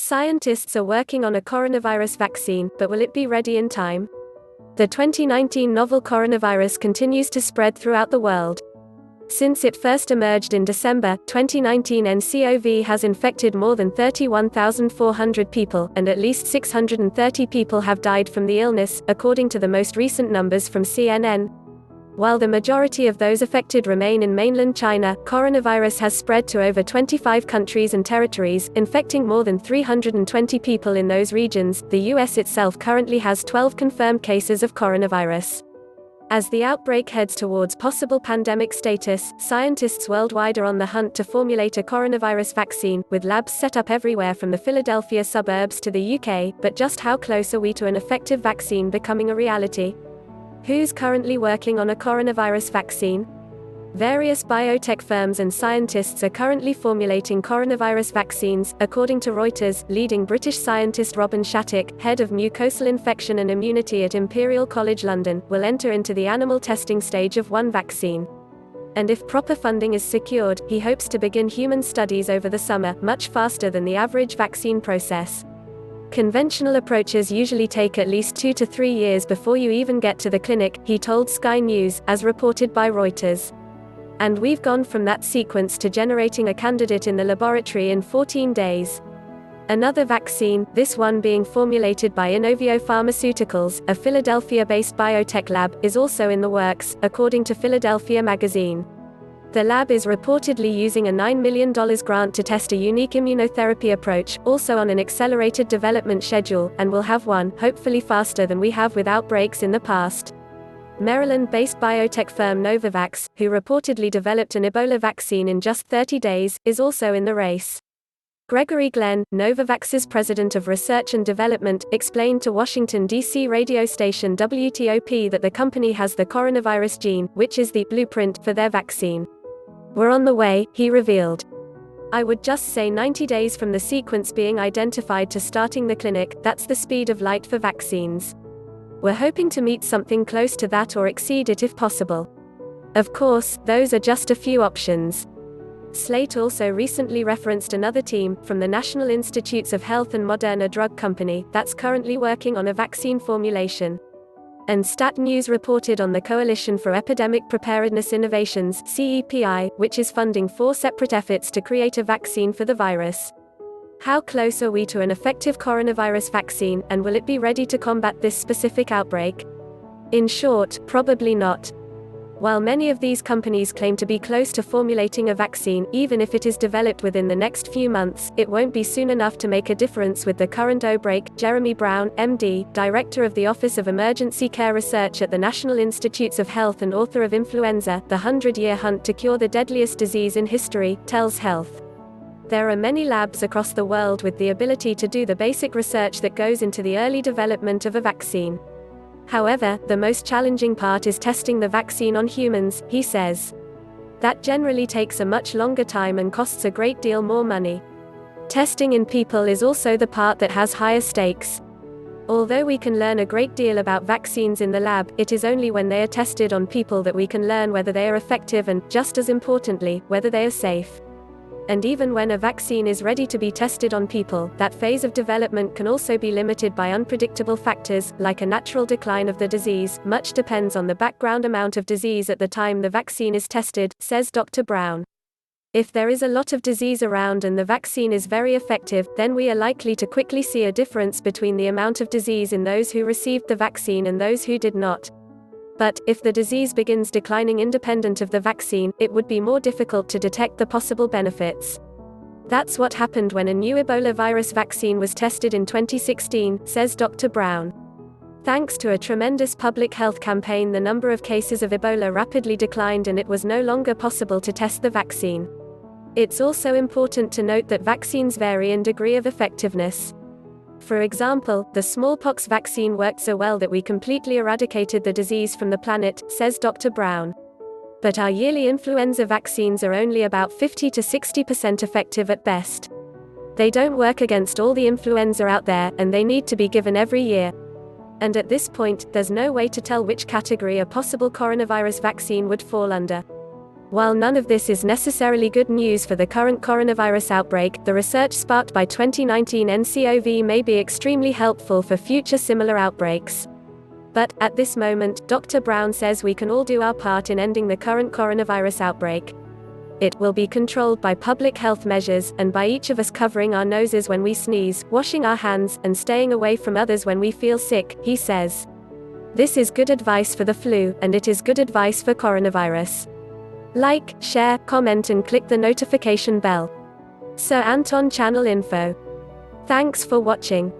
Scientists are working on a coronavirus vaccine, but will it be ready in time? The 2019 novel coronavirus continues to spread throughout the world. Since it first emerged in December 2019, nCoV has infected more than 31,400 people, and at least 630 people have died from the illness, according to the most recent numbers from CNN. While the majority of those affected remain in mainland China, coronavirus has spread to over 25 countries and territories, infecting more than 320 people in those regions. The US itself currently has 12 confirmed cases of coronavirus. As the outbreak heads towards possible pandemic status, scientists worldwide are on the hunt to formulate a coronavirus vaccine, with labs set up everywhere from the Philadelphia suburbs to the UK. But just how close are we to an effective vaccine becoming a reality? Who's currently working on a coronavirus vaccine? Various biotech firms and scientists are currently formulating coronavirus vaccines, according to Reuters. Leading British scientist Robin Shattuck, head of mucosal infection and immunity at Imperial College London, will enter into the animal testing stage of one vaccine. And if proper funding is secured, he hopes to begin human studies over the summer, much faster than the average vaccine process. Conventional approaches usually take at least 2 to 3 years before you even get to the clinic, he told Sky News, as reported by Reuters. And we've gone from that sequence to generating a candidate in the laboratory in 14 days. Another vaccine, this one being formulated by Inovio Pharmaceuticals, a Philadelphia-based biotech lab, is also in the works, according to Philadelphia Magazine. The lab is reportedly using a $9 million grant to test a unique immunotherapy approach, also on an accelerated development schedule, and will have one, hopefully faster than we have with outbreaks in the past. Maryland-based biotech firm Novavax, who reportedly developed an Ebola vaccine in just 30 days, is also in the race. Gregory Glenn, Novavax's president of research and development, explained to Washington, D.C. radio station WTOP that the company has the coronavirus gene, which is the blueprint for their vaccine. We're on the way, he revealed. I would just say 90 days from the sequence being identified to starting the clinic. That's the speed of light for vaccines. We're hoping to meet something close to that or exceed it if possible. Of course, those are just a few options. Slate also recently referenced another team, from the National Institutes of Health and Moderna Drug Company, that's currently working on a vaccine formulation. And Stat News reported on the Coalition for Epidemic Preparedness Innovations (CEPI), which is funding 4 separate efforts to create a vaccine for the virus. How close are we to an effective coronavirus vaccine, and will it be ready to combat this specific outbreak? In short, probably not. While many of these companies claim to be close to formulating a vaccine, even if it is developed within the next few months, it won't be soon enough to make a difference with the current outbreak. Jeremy Brown, MD, director of the Office of Emergency Care Research at the National Institutes of Health and author of Influenza: The 100-Year Hunt to Cure the Deadliest Disease in History, tells Health. There are many labs across the world with the ability to do the basic research that goes into the early development of a vaccine. However, the most challenging part is testing the vaccine on humans, he says. That generally takes a much longer time and costs a great deal more money. Testing in people is also the part that has higher stakes. Although we can learn a great deal about vaccines in the lab, it is only when they are tested on people that we can learn whether they are effective and, just as importantly, whether they are safe. And even when a vaccine is ready to be tested on people, that phase of development can also be limited by unpredictable factors, like a natural decline of the disease. Much depends on the background amount of disease at the time the vaccine is tested, says Dr. Brown. If there is a lot of disease around and the vaccine is very effective, then we are likely to quickly see a difference between the amount of disease in those who received the vaccine and those who did not. But, if the disease begins declining independent of the vaccine, it would be more difficult to detect the possible benefits. That's what happened when a new Ebola virus vaccine was tested in 2016, says Dr. Brown. Thanks to a tremendous public health campaign, the number of cases of Ebola rapidly declined and it was no longer possible to test the vaccine. It's also important to note that vaccines vary in degree of effectiveness. For example, the smallpox vaccine worked so well that we completely eradicated the disease from the planet, says Dr. Brown. But our yearly influenza vaccines are only about 50 to 60% effective at best. They don't work against all the influenza out there, and they need to be given every year. And at this point, there's no way to tell which category a possible coronavirus vaccine would fall under. While none of this is necessarily good news for the current coronavirus outbreak, the research sparked by 2019 nCoV may be extremely helpful for future similar outbreaks. But, at this moment, Dr. Brown says we can all do our part in ending the current coronavirus outbreak. It will be controlled by public health measures, and by each of us covering our noses when we sneeze, washing our hands, and staying away from others when we feel sick, he says. This is good advice for the flu, and it is good advice for coronavirus. Like, share, comment and click the notification bell. Sir Anton Channel.Info. Thanks for watching.